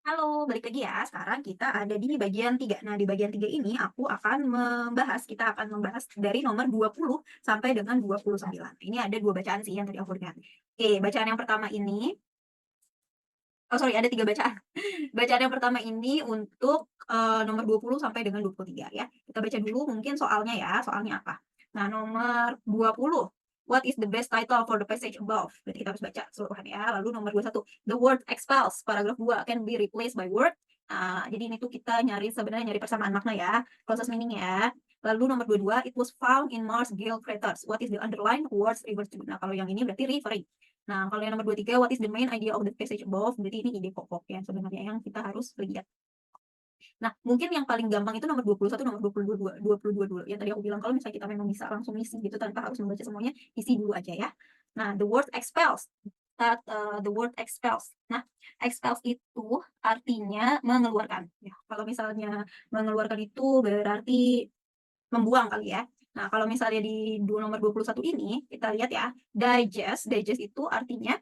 Halo, balik lagi ya. Sekarang kita ada di bagian 3. Nah, di bagian 3 ini kita akan membahas dari nomor 20 sampai dengan 29. Ini ada 2 bacaan sih yang tadi aku lihat. Oke, bacaan yang pertama ini sorry, ada 3 bacaan. Bacaan yang pertama ini untuk, nomor 20 sampai dengan 23 ya. Kita baca dulu mungkin soalnya ya, soalnya apa. Nah, nomor 20, "What is the best title for the passage above?" Berarti kita harus baca keseluruhan ya. Lalu nomor 21, "The word expels," paragraf 2, "can be replaced by word." Nah, jadi ini tuh kita sebenarnya nyari persamaan makna ya, closest meaning ya. Lalu nomor 22, "It was found in Mars Gale craters. What is the underlined words refer to?" Nah, kalau yang ini berarti referring. Nah, kalau yang nomor 23, "What is the main idea of the passage above?" Berarti ini ide pokok ya sebenarnya yang kita harus lihat. Nah, mungkin yang paling gampang itu nomor 21, nomor 22 dulu. Yang tadi aku bilang kalau misalnya kita memang bisa langsung isi gitu tanpa harus membaca semuanya, isi dulu aja ya. Nah, the word expels. The word expels. Nah, expels itu artinya mengeluarkan. Ya, kalau misalnya mengeluarkan itu berarti membuang kali ya. Nah, kalau misalnya di nomor 21 ini, kita lihat ya, digest. Digest itu artinya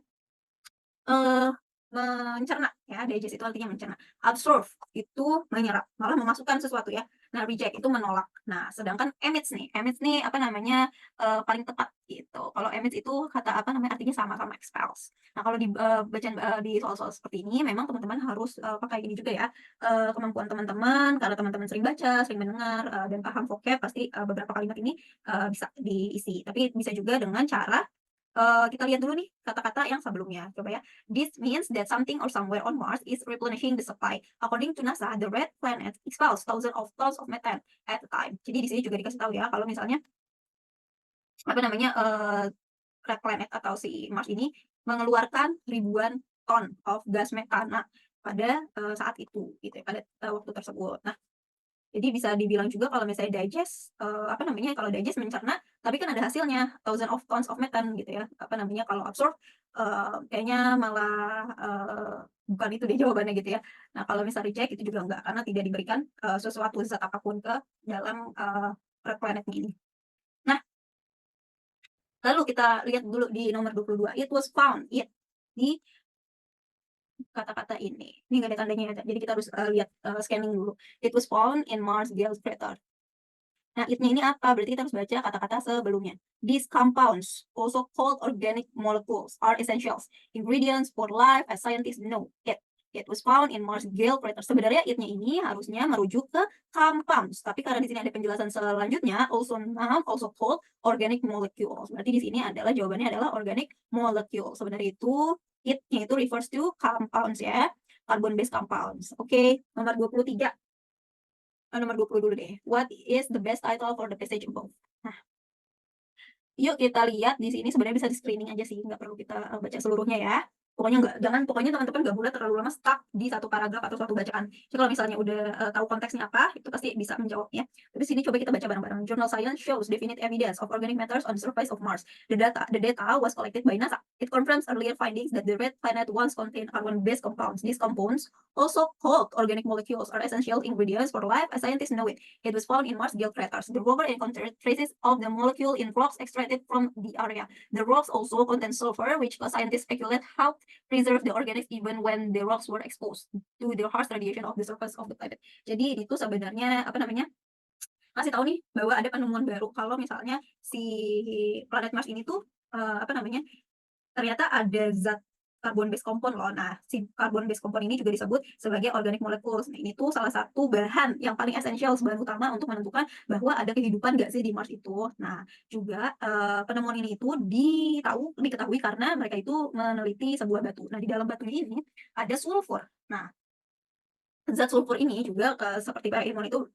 Eee, mencerna ya, digest itu artinya mencerna. Absorb itu menyerap, malah memasukkan sesuatu ya. Nah, reject itu menolak. Nah, sedangkan emits nih apa namanya, paling tepat gitu. Kalau emits itu kata apa namanya, artinya sama-sama expels. Nah, kalau di soal-soal seperti ini memang teman-teman harus, pakai ini juga ya, kemampuan teman-teman, karena teman-teman sering baca, sering mendengar, dan paham vocab pasti, beberapa kalimat ini, bisa diisi. Tapi bisa juga dengan cara, kita lihat dulu nih kata-kata yang sebelumnya, coba ya. This means that something or somewhere on Mars is replenishing the supply. According to NASA, the red planet expels thousands of tons of methane at a time. Jadi di sini juga dikasih tahu ya kalau misalnya apa namanya, red planet atau si Mars ini mengeluarkan ribuan ton of gas metana pada, saat itu gitu ya, pada, waktu tersebut. Nah, jadi bisa dibilang juga kalau misalnya digest, apa namanya, kalau digest mencerna, tapi kan ada hasilnya, thousand of tons of methane gitu ya, apa namanya, kalau absorb, kayaknya malah, bukan itu deh jawabannya gitu ya. Nah, kalau misal reject itu juga enggak, karena tidak diberikan, sesuatu zat apapun ke dalam, red planet ini. Nah, lalu kita lihat dulu di nomor 22, it was found, di kata-kata ini nggak ada tandanya ya, jadi kita harus, lihat, scanning dulu. It was found in Mars Gale crater. Nah, it-nya ini apa? Berarti kita harus baca kata-kata sebelumnya. These compounds, also called organic molecules, are essentials, ingredients for life as scientists know it. It was found in Mars Gale crater. Sebenarnya it-nya ini harusnya merujuk ke compounds, tapi karena di sini ada penjelasan selanjutnya, also called organic molecules. Berarti di sini adalah jawabannya adalah organic molecule. Sebenarnya itu it-nya itu refers to compounds ya, carbon based compounds. Oke, nomor 23. Nomor 20 dulu deh. What is the best title for the passage above? Nah, yuk kita lihat di sini sebenarnya bisa di-screening aja sih, nggak perlu kita, baca seluruhnya ya. Pokoknya teman-tepan nggak boleh terlalu lama stuck di satu paragraf atau suatu bacaan. Jadi kalau misalnya udah, tahu konteksnya apa, itu pasti bisa menjawabnya. Tapi sini coba kita baca bareng-bareng. Journal Science shows definite evidence of organic matters on the surface of Mars. The data was collected by NASA. It confirms earlier findings that the red planet once contained carbon-based compounds. These compounds, also called organic molecules, are essential ingredients for life as scientists know it. It was found in Mars Gale craters. The rover encountered traces of the molecule in rocks extracted from the area. The rocks also contain sulfur, which scientists speculate helped preserve the organics even when the rocks were exposed to the harsh radiation of the surface of the planet. Jadi itu sebenarnya apa namanya, ngasih tahu nih bahwa ada penemuan baru kalau misalnya si planet Mars ini tuh, apa namanya, ternyata ada zat carbon based compound loh. Nah, si carbon based compound ini juga disebut sebagai organic molecules. Nah, ini tuh salah satu bahan yang paling esensial, bahan utama untuk menentukan bahwa ada kehidupan nggak sih di Mars itu. Nah, juga, penemuan ini itu diketahui karena mereka itu meneliti sebuah batu. Nah, di dalam batunya ini ada sulfur. Nah, zat sulfur ini juga, seperti para ilmuwan itu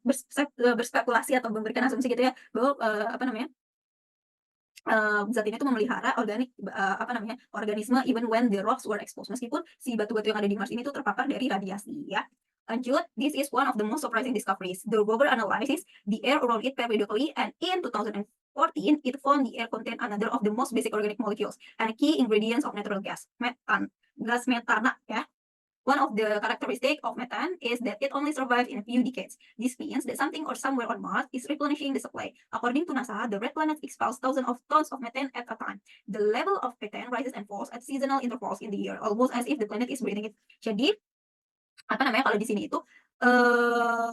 berspekulasi atau memberikan asumsi gitu ya, bahwa, apa namanya, zat ini tuh memelihara apa namanya, organisme even when the rocks were exposed. Meskipun si batu-batu yang ada di Mars ini tuh terpapar dari radiasi ya. Lanjut, this is one of the most surprising discoveries. The rover analyzes the air around it periodically and in 2014 it found the air contained another of the most basic organic molecules and key ingredients of natural gas, gas metana ya. One of the characteristics of methane is that it only survives in a few decades. This means that something or somewhere on Mars is replenishing the supply. According to NASA, the red planet expels thousands of tons of methane at a time. The level of methane rises and falls at seasonal intervals in the year, almost as if the planet is breathing it. Jadi, apa namanya, kalau di sini itu, eee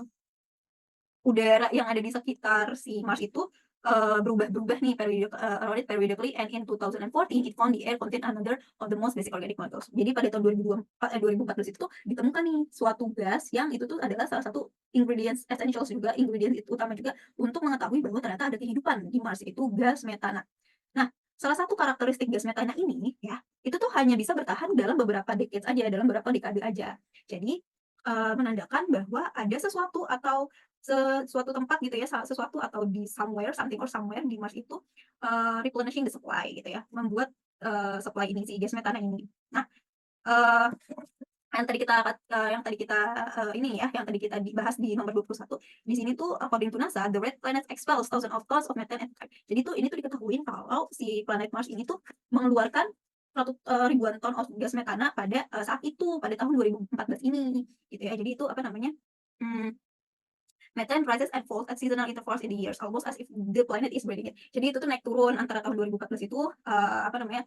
udara yang ada di sekitar si Mars itu, berubah-berubah nih rotate periodically, and in 2014 it found the air contain another of the most basic organic molecules. Jadi pada tahun 2014 itu tuh ditemukan nih suatu gas yang itu tuh adalah salah satu ingredients essentials juga, ingredients utama juga untuk mengetahui bahwa ternyata ada kehidupan di Mars, itu gas metana. Nah, salah satu karakteristik gas metana ini ya, itu tuh hanya bisa bertahan dalam beberapa decades aja, dalam beberapa dekade aja. Jadi, menandakan bahwa ada sesuatu atau suatu tempat gitu ya, sesuatu atau di somewhere, something or somewhere di Mars itu, replenishing the supply gitu ya, membuat, supply ini, si gas metana ini. Nah, eee, yang tadi kita, ini ya, yang tadi kita dibahas di nomor 21, di sini tuh according to NASA, the red planet expels thousands of tons of methane at a time. Jadi tuh ini tuh diketahuin kalau si planet Mars ini tuh mengeluarkan ribuan ton of gas metana pada, saat itu, pada tahun 2014 ini, gitu ya. Jadi itu apa namanya, mmm methane rises and falls at seasonal intervals in the years, almost as if the planet is breathing it. Jadi itu tuh naik turun antara tahun 2014 itu, apa namanya,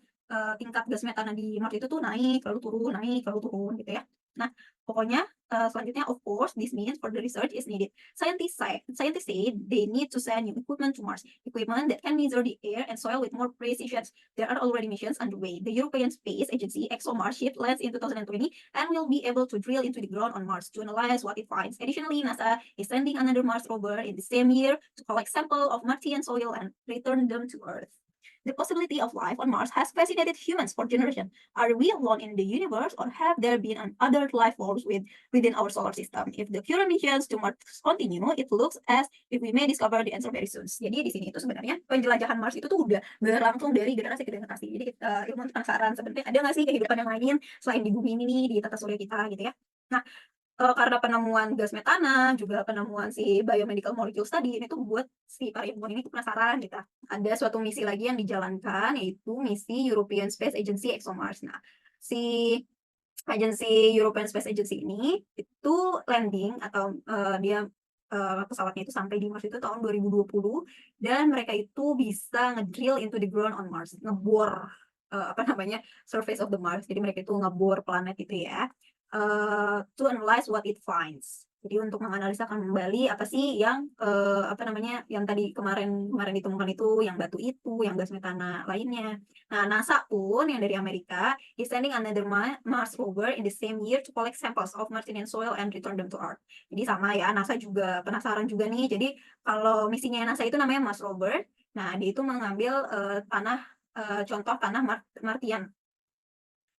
tingkat gas metana di Mars itu tuh naik, lalu turun gitu ya. Nah, pokoknya, selanjutnya of course this means further research is needed. Scientists say they need to send new equipment to Mars, equipment that can measure the air and soil with more precision. There are already missions underway. The European Space Agency ExoMars ship lands in 2020 and will be able to drill into the ground on Mars to analyze what it finds. Additionally, NASA is sending another Mars rover in the same year to collect samples of Martian soil and return them to Earth. The possibility of life on Mars has fascinated humans for generations. Are we alone in the universe, or have there been other life forms within our solar system? If the current missions to Mars continue, it looks as if we may discover the answer very soon. Jadi di sini itu sebenarnya penjelajahan Mars itu tuh udah berlangsung dari generasi ke generasi. Jadi ilmuwan penasaran sebenarnya ada nggak sih kehidupan yang lain selain di bumi ini nih, di tata surya kita gitu ya. Nah, karena penemuan gas metana, juga penemuan si biomedical molecules tadi, ini tuh buat si para ilmuwan ini tuh penasaran gitu. Ada suatu misi lagi yang dijalankan, yaitu misi European Space Agency ExoMars. Nah, si agensi European Space Agency ini itu landing atau, dia, pesawatnya itu sampai di Mars itu tahun 2020, dan mereka itu bisa ngedrill into the ground on Mars, ngebor, apa namanya, surface of the Mars. Jadi mereka itu ngebor planet itu ya, to analyze what it finds. Jadi untuk menganalisa kembali apa sih yang, apa namanya, yang tadi kemarin kemarin ditemukan itu, yang batu itu, yang gas metana lainnya. Nah, NASA pun yang dari Amerika is sending another Mars rover in the same year to collect samples of Martian soil and return them to Earth. Jadi sama ya, NASA juga penasaran juga nih. Jadi kalau misinya NASA itu namanya Mars rover. Nah, dia itu mengambil, contoh tanah Martian,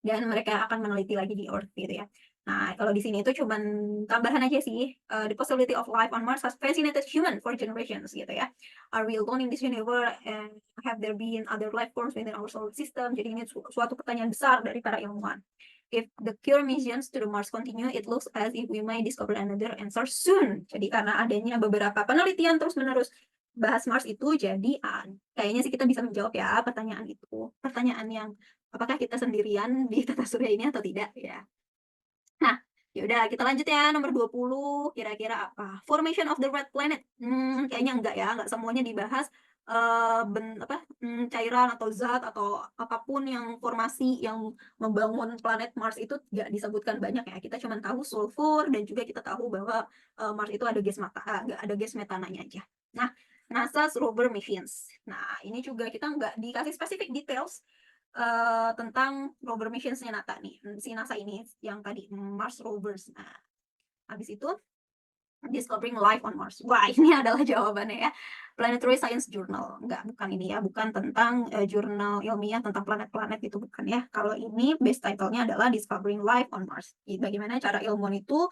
dan mereka akan meneliti lagi di Earth gitu ya. Nah, kalau di sini itu cuman tambahan aja sih, the possibility of life on Mars has fascinated human for generations gitu ya. Are we alone in this universe, and have there been other life forms within our solar system? Jadi ini suatu pertanyaan besar dari para ilmuwan. If the current missions to the Mars continue, it looks as if we might discover another answer soon. Jadi karena adanya beberapa penelitian terus-menerus bahas Mars itu, jadi kayaknya sih kita bisa menjawab ya pertanyaan itu. Pertanyaan yang apakah kita sendirian di tata surya ini atau tidak ya. Nah, ya udah kita lanjut ya nomor 20, kira-kira apa? Formation of the red planet. Kayaknya enggak ya, enggak semuanya dibahas, cairan atau zat atau apapun yang formasi yang membangun planet Mars itu nggak disebutkan banyak ya. Kita cuma tahu sulfur, dan juga kita tahu bahwa, Mars itu ada ada gas metananya aja. Nah, NASA's rover missions. Nah, ini juga kita nggak dikasih spesifik details, tentang rover missions-nya si NASA ini yang tadi Mars rovers. Nah, habis itu discovering life on Mars. Wah, ini adalah jawabannya ya. Planetary Science Journal. Enggak, bukan ini ya, bukan tentang, jurnal ilmiah tentang planet-planet itu bukan ya. Kalau ini base title-nya adalah Discovering Life on Mars. Bagaimana cara ilmuwan itu,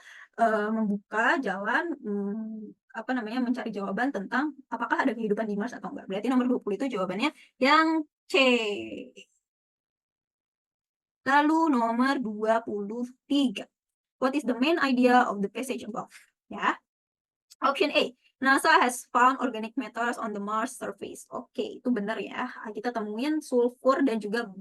membuka jalan, apa namanya, mencari jawaban tentang apakah ada kehidupan di Mars atau enggak. Berarti nomor 20 itu jawabannya yang C. Lalu nomor 23. What is the main idea of the passage above? Ya. Option A, NASA has found organic matters on the Mars surface. Oke, itu benar ya. Kita temuin sulfur dan juga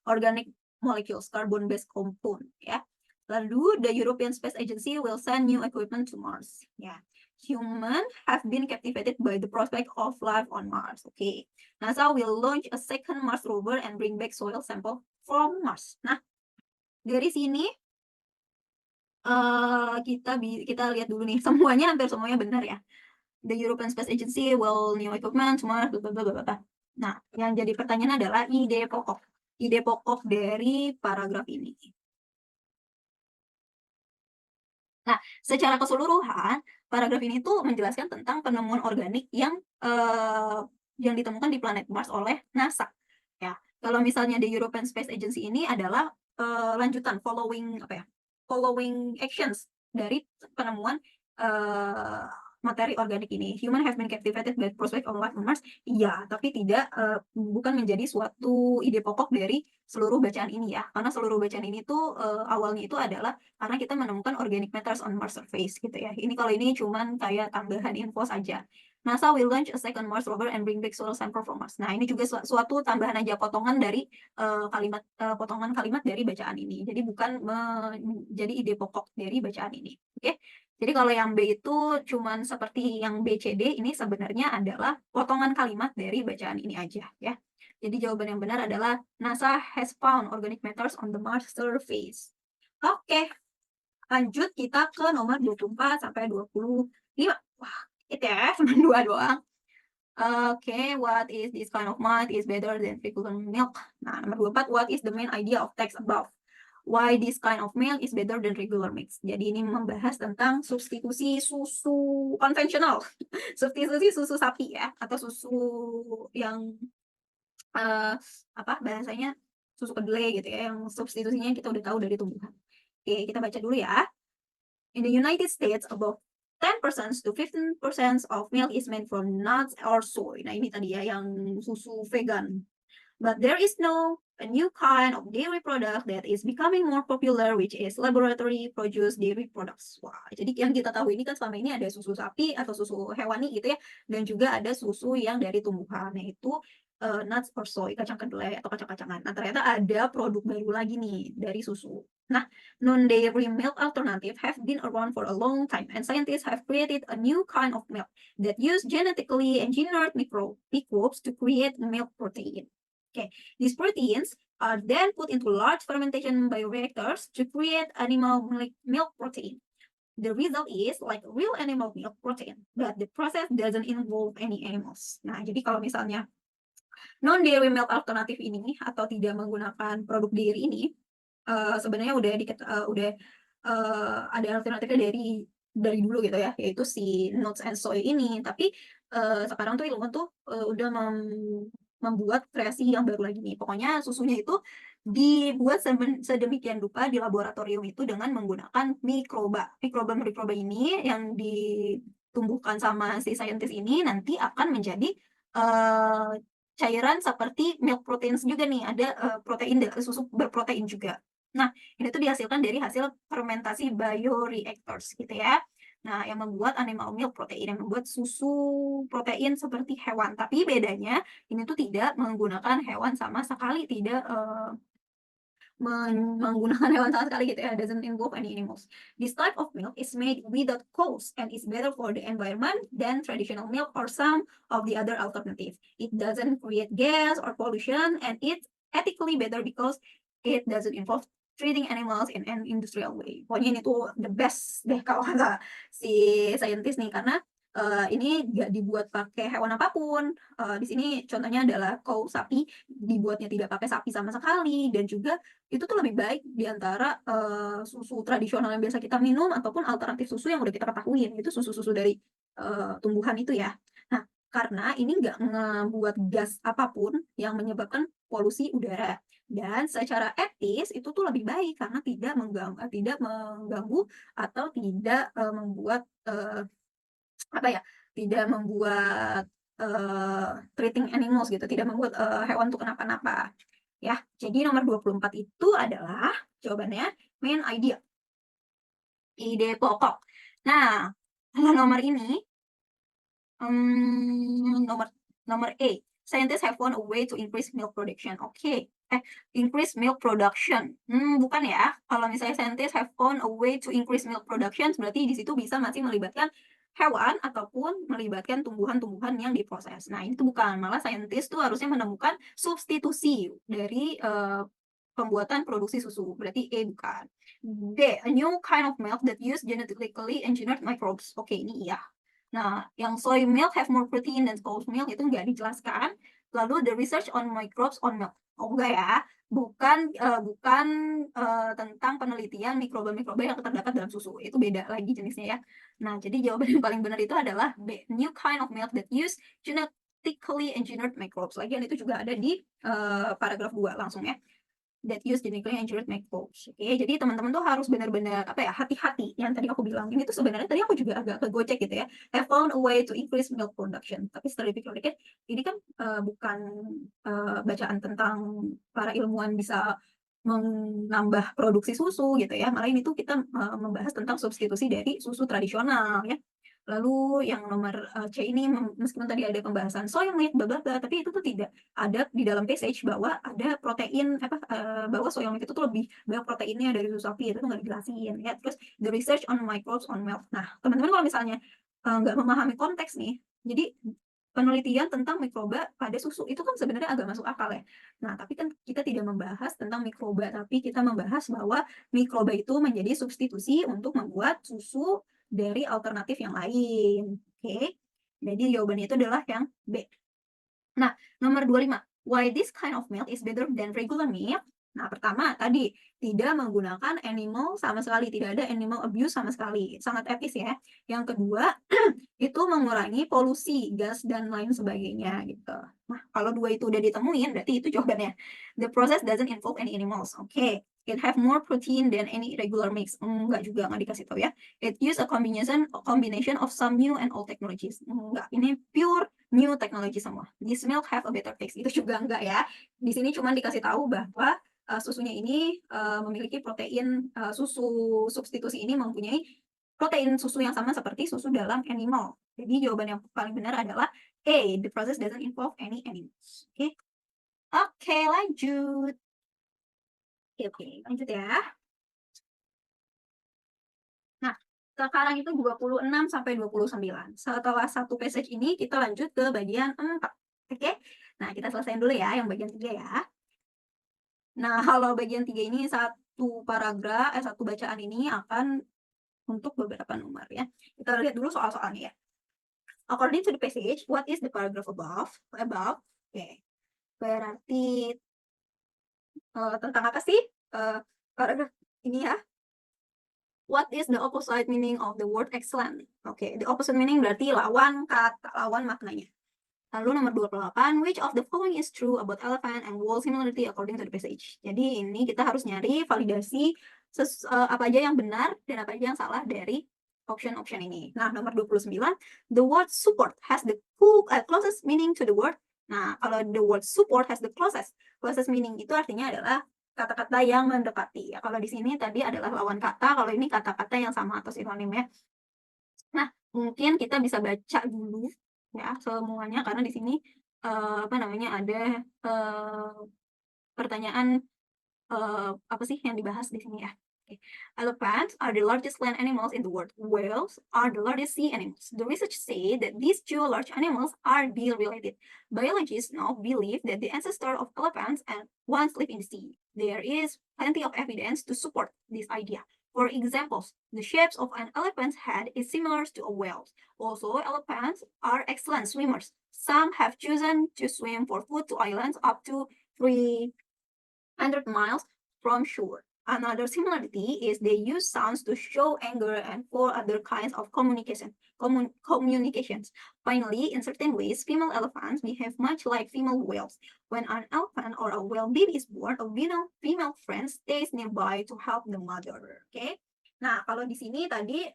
organic molecules, carbon-based compound ya. Lalu the European Space Agency will send new equipment to Mars. Ya. Human have been captivated by the prospect of life on Mars. Oke. NASA will launch a second Mars rover and bring back soil sample from Mars. Nah, dari sini kita lihat dulu nih, semuanya hampir semuanya benar ya. The European Space Agency will new equipment, semua bla bla bla bla bla. Nah, yang jadi pertanyaan adalah ide pokok. Ide pokok dari paragraf ini. Nah, secara keseluruhan, paragraf ini tuh menjelaskan tentang penemuan organik yang ditemukan di planet Mars oleh NASA. Ya, kalau misalnya the European Space Agency ini adalah lanjutan following actions dari penemuan uh, materi organik ini. Human have been captivated by prospect of life on Mars. Iya, tapi bukan menjadi suatu ide pokok dari seluruh bacaan ini ya. Karena seluruh bacaan ini tuh awalnya itu adalah karena kita menemukan organic matters on Mars surface gitu ya. Kalau ini cuman kayak tambahan info saja. NASA will launch a second Mars rover and bring back soil sample from Mars. Nah, ini juga suatu tambahan aja potongan dari potongan kalimat dari bacaan ini. Jadi bukan menjadi ide pokok dari bacaan ini. Oke. Jadi kalau yang B itu cuman seperti yang B, C, D, ini sebenarnya adalah potongan kalimat dari bacaan ini aja ya. Jadi jawaban yang benar adalah NASA has found organic matters on the Mars surface. Oke, lanjut kita ke nomor 24 sampai 25. Wah, itu ya, cuma 2 doang. Oke, what is this kind of milk is better than regular milk? Nah, nomor 24, what is the main idea of text above? Why this kind of milk is better than regular milk? Jadi ini membahas tentang substitusi susu konvensional. Substitusi susu sapi ya, atau susu yang bahasanya susu kedelai gitu ya, yang substitusinya kita udah tahu dari tumbuhan. Oke, kita baca dulu ya. In the United States, about 10% to 15% of milk is made from nuts or soy. Nah, ini tadi ya yang susu vegan. But there is a new kind of dairy product that is becoming more popular, which is laboratory produced dairy products. Wah, jadi yang kita tahu ini kan selama ini ada susu sapi atau susu hewani gitu ya, dan juga ada susu yang dari tumbuhan, yaitu nuts or soy, kacang kedelai atau kacang-kacangan. Nah, ternyata ada produk baru lagi nih dari susu. Nah, non-dairy milk alternative have been around for a long time, and scientists have created a new kind of milk that use genetically engineered microbes to create milk protein. Okay, these proteins are then put into large fermentation bioreactors to create animal milk protein. The result is like real animal milk protein, but the process doesn't involve any animals. Nah, jadi kalau misalnya non-dairy milk alternatif ini atau tidak menggunakan produk dairy ini, sebenarnya udah ada alternatifnya dari dulu gitu ya, yaitu si nuts and soy ini. Tapi sekarang tuh ilmuwan tuh udah membuat kreasi yang baru lagi nih. Pokoknya susunya itu dibuat sedemikian rupa di laboratorium itu dengan menggunakan mikroba. Mikroba ini yang ditumbuhkan sama si saintis ini nanti akan menjadi cairan seperti milk proteins juga nih. Ada protein susu berprotein juga. Nah, ini tuh dihasilkan dari hasil fermentasi bioreactors gitu ya. Nah, yang membuat animal milk protein, yang membuat susu protein seperti hewan. Tapi bedanya ini tuh tidak menggunakan hewan sama sekali, tidak menggunakan hewan sama sekali gitu ya, doesn't involve any animals. This type of milk is made without cows and is better for the environment than traditional milk or some of the other alternative. It doesn't create gas or pollution, and it's ethically better because it doesn't involve treating animals in an industrial way. Pokoknya ini tuh the best deh kalau kata si saintis nih, karena ini nggak dibuat pakai hewan apapun. Di sini contohnya adalah cow, sapi, dibuatnya tidak pakai sapi sama sekali, dan juga itu tuh lebih baik di antara susu tradisional yang biasa kita minum ataupun alternatif susu yang udah kita ketahui, itu susu-susu dari tumbuhan itu ya. Nah, karena ini nggak ngebuat gas apapun yang menyebabkan polusi udara. Dan secara etis itu tuh lebih baik karena tidak mengganggu atau tidak membuat tidak membuat treating animals gitu, tidak membuat hewan tuh kenapa-napa. Ya, jadi nomor 24 itu adalah jawabannya main idea. Ide pokok. Nah, kalau nomor ini nomor A. Scientists have found a way to increase milk production. Oke. Increase milk production. Bukan ya. Kalau misalnya scientists have found a way to increase milk production, berarti di situ bisa masih melibatkan hewan ataupun melibatkan tumbuhan-tumbuhan yang diproses. Nah, itu bukan. Malah scientist tuh harusnya menemukan substitusi dari pembuatan produksi susu. Berarti E bukan. D, a new kind of milk that use genetically engineered microbes. Oke, ini iya. Nah, yang soy milk have more protein than goat milk itu nggak dijelaskan. Lalu the research on microbes on milk. Oh enggak ya, bukan tentang penelitian mikroba-mikroba yang terdapat dalam susu. Itu beda lagi jenisnya ya. Nah, jadi jawaban yang paling benar itu adalah B, new kind of milk that use genetically engineered microbes. Lagian itu juga ada di paragraf 2 langsung ya. That use genetically engineered microbes. Oke, jadi teman-teman tuh harus benar-benar apa ya, hati-hati. Yang tadi aku bilang ini tuh sebenarnya tadi aku juga agak kegocek gitu ya. Have found a way to increase milk production. Tapi setelah dipikir-pikir, ini kan bukan bacaan tentang para ilmuwan bisa menambah produksi susu gitu ya. Malah ini tuh kita membahas tentang substitusi dari susu tradisional ya. Lalu yang nomor C ini meskipun tadi ada pembahasan soy milk bla bla bla, tapi itu tuh tidak ada di dalam passage bahwa ada protein bahwa soy milk itu tuh lebih banyak proteinnya dari susu sapi, itu tuh nggak dijelasin ya. Terus the research on microbes on milk. Nah, teman-teman kalau misalnya nggak memahami konteks nih, jadi penelitian tentang mikroba pada susu itu kan sebenarnya agak masuk akal ya. Nah, tapi kan kita tidak membahas tentang mikroba, tapi kita membahas bahwa mikroba itu menjadi substitusi untuk membuat susu dari alternatif yang lain. Oke. Jadi jawabannya itu adalah yang B. Nah, nomor 25. Why this kind of milk is better than regular milk? Nah, pertama tadi tidak menggunakan animal sama sekali, tidak ada animal abuse sama sekali. Sangat etis ya. Yang kedua, itu mengurangi polusi, gas dan lain sebagainya gitu. Nah, kalau dua itu udah ditemuin, berarti itu jawabannya. The process doesn't involve any animals. Oke. It have more protein than any regular mix. Enggak juga, nggak dikasih tahu ya. It use a combination of some new and old technologies. Enggak, ini pure new technology semua. This milk have a better taste. Itu juga enggak ya. Di sini cuma dikasih tahu bahwa susunya ini memiliki protein susu substitusi ini mempunyai protein susu yang sama seperti susu dalam animal. Jadi jawaban yang paling benar adalah A. The process doesn't involve any animals. Oke. Oke, lanjut. Oke, lanjut ya. Nah, sekarang itu 26 sampai 29. Setelah satu passage ini kita lanjut ke bagian 4. Oke? Nah, kita selesaiin dulu ya yang bagian 3 ya. Nah, kalau bagian 3 ini satu paragraf, satu bacaan ini akan untuk beberapa nomor ya. Kita lihat dulu soal-soalnya ya. According to the passage, what is the paragraph above? Oke. Berarti tentang apa sih paragraf ini ya? What is the opposite meaning of the word excellent? Oke, the opposite meaning berarti lawan kata, lawan maknanya. Lalu nomor 28, which of the following is true about elephant and wall similarity according to the passage? Jadi ini kita harus nyari validasi apa aja yang benar dan apa aja yang salah dari option-option ini. Nah, nomor 29, the word support has the closest meaning to the word. Nah, kalau the word support has the closest meaning itu artinya adalah kata-kata yang mendekati. Ya, kalau di sini tadi adalah lawan kata, kalau ini kata-kata yang sama atau sinonim ya. Nah, mungkin kita bisa baca dulu ya semuanya karena di sini apa namanya ada pertanyaan apa sih yang dibahas di sini ya. Okay. Elephants are the largest land animals in the world. Whales are the largest sea animals. The research say that these two large animals are gill related. Biologists now believe that the ancestor of elephants and once lived in the sea. There is plenty of evidence to support this idea. For example, the shapes of an elephant's head is similar to a whale's. Also, elephants are excellent swimmers. Some have chosen to swim for food to islands up to 300 miles from shore. Another similarity is they use sounds to show anger and for other kinds of communications. Finally, in certain ways, female elephants behave much like female whales. When an elephant or a whale baby is born, a female friend stays nearby to help the mother. Okay? Nah, kalau di sini tadi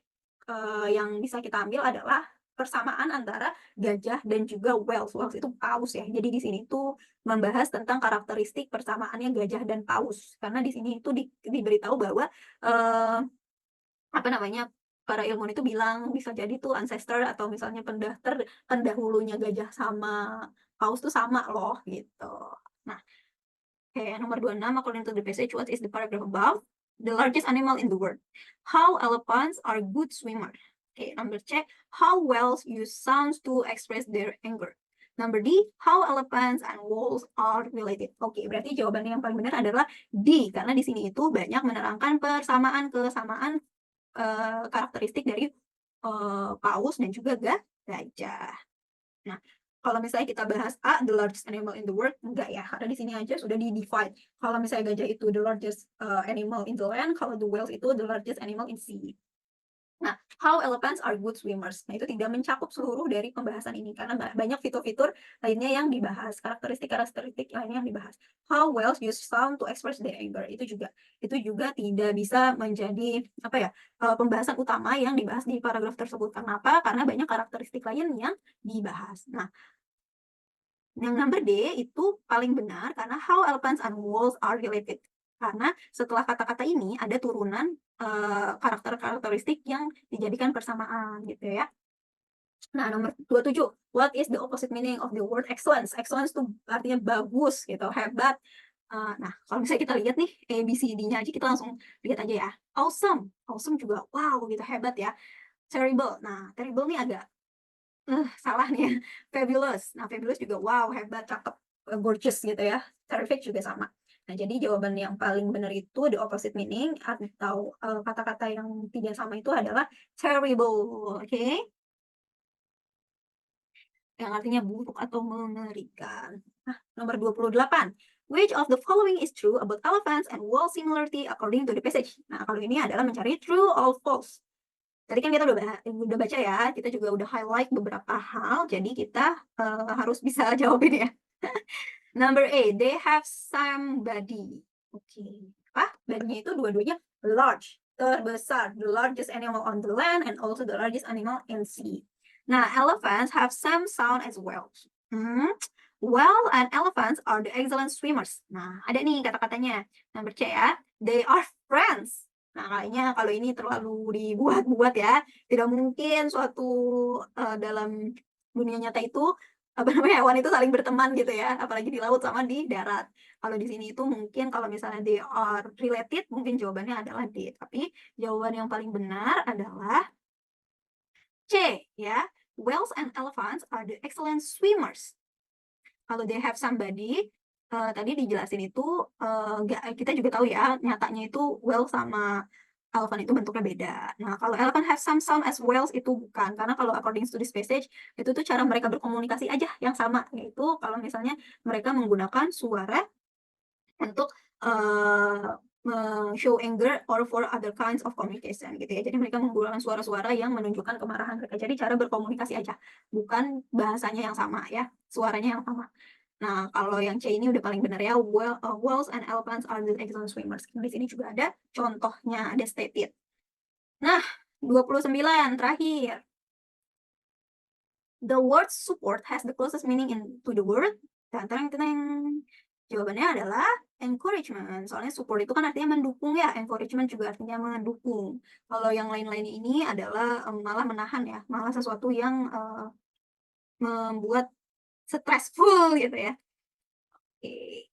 yang bisa kita ambil adalah persamaan antara gajah dan juga whales. Whales itu paus ya. Jadi di sini tuh membahas tentang karakteristik persamaannya gajah dan paus. Karena di sini itu diberitahu bahwa apa namanya para ilmuwan itu bilang bisa jadi tuh ancestor atau misalnya pendahulunya gajah sama paus tuh sama loh gitu. Nah, nomor 26, according to the passage, what is the paragraph above? The largest animal in the world. How elephants are good swimmers. Number check. How whales use sounds to express their anger. Number D, how elephants and wolves are related. Oke, berarti jawabannya yang paling benar adalah D, karena di sini itu banyak menerangkan kesamaan karakteristik dari paus dan juga gajah. Nah, kalau misalnya kita bahas A, the largest animal in the world, enggak ya, karena di sini aja sudah di-divide. Kalau misalnya gajah itu the largest animal in the land, kalau the whales itu the largest animal in sea. Nah, how elephants are good swimmers. Nah, itu tidak mencakup seluruh dari pembahasan ini karena banyak fitur-fitur lainnya yang dibahas, karakteristik-karakteristik lainnya yang dibahas. How whales use sound to express their anger. Itu juga tidak bisa menjadi pembahasan utama yang dibahas di paragraf tersebut. Kenapa? Karena banyak karakteristik lain yang dibahas. Nah, yang number D itu paling benar karena how elephants and wolves are related. Karena setelah kata-kata ini ada turunan karakteristik yang dijadikan persamaan gitu ya. Nah, nomor 27, what is the opposite meaning of the word excellence? Excellence itu artinya bagus gitu, hebat. Nah, kalau misalnya kita lihat nih ABCD-nya aja kita langsung lihat aja ya. Awesome, awesome juga wow gitu, hebat ya. Terrible, nah terrible nih agak salah nih ya. Fabulous, nah fabulous juga wow, hebat, cakep, gorgeous gitu ya. Terrific juga sama. Nah, jadi jawaban yang paling benar itu the opposite meaning atau kata-kata yang tidak sama itu adalah terrible, oke? Yang artinya buruk atau mengerikan. Nah, nomor 28. Which of the following is true about elephants and wall similarity according to the passage? Nah, kalau ini adalah mencari true or false. Tadi kan kita udah baca ya, kita juga udah highlight beberapa hal, jadi kita harus bisa jawabin ya. Number A, they have some body. Oke. Apa? Badinya itu dua-duanya large, terbesar, the largest animal on the land and also the largest animal in sea. Nah, elephants have some sound as well. Well, and elephants are the excellent swimmers. Nah, ada nih kata-katanya. Number C ya, they are friends. Nah, kayaknya kalau ini terlalu dibuat-buat ya. Tidak mungkin suatu dalam dunia nyata itu hewan itu saling berteman gitu ya, apalagi di laut sama di darat. Kalau di sini itu mungkin kalau misalnya they are related, mungkin jawabannya adalah D. Tapi jawaban yang paling benar adalah C ya. Whales and elephants are the excellent swimmers. Kalau they have somebody, tadi dijelasin itu kita juga tahu ya, nyatanya itu whale sama elephant itu bentuknya beda. Nah, kalau elephant have some sound as whales itu bukan, karena kalau according to this passage, itu tuh cara mereka berkomunikasi aja yang sama, yaitu kalau misalnya mereka menggunakan suara untuk show anger or for other kinds of communication gitu ya. Jadi mereka menggunakan suara-suara yang menunjukkan kemarahan mereka. Jadi cara berkomunikasi aja, bukan bahasanya yang sama ya, suaranya yang sama. Nah, kalau yang C ini udah paling benar ya, whales and elephants are the excellent swimmers. Di sini juga ada contohnya, ada stated. Nah, 29 terakhir. The word support has the closest meaning to the word. Jawabannya adalah encouragement. Soalnya support itu kan artinya mendukung ya, encouragement juga artinya mendukung. Kalau yang lain-lain ini adalah malah menahan ya, malah sesuatu yang membuat stressful gitu ya. Oke.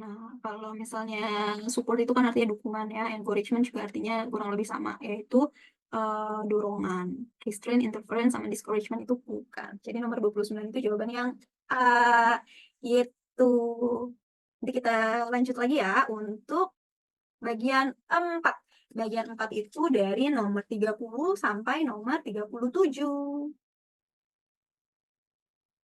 Nah, kalau misalnya support itu kan artinya dukungan ya, encouragement juga artinya kurang lebih sama, yaitu dorongan. Restraint, interference, sama discouragement itu bukan. Jadi nomor 29 itu jawaban yang A, gitu. Nanti kita lanjut lagi ya untuk bagian 4. Bagian 4 itu dari nomor 30 sampai nomor 37.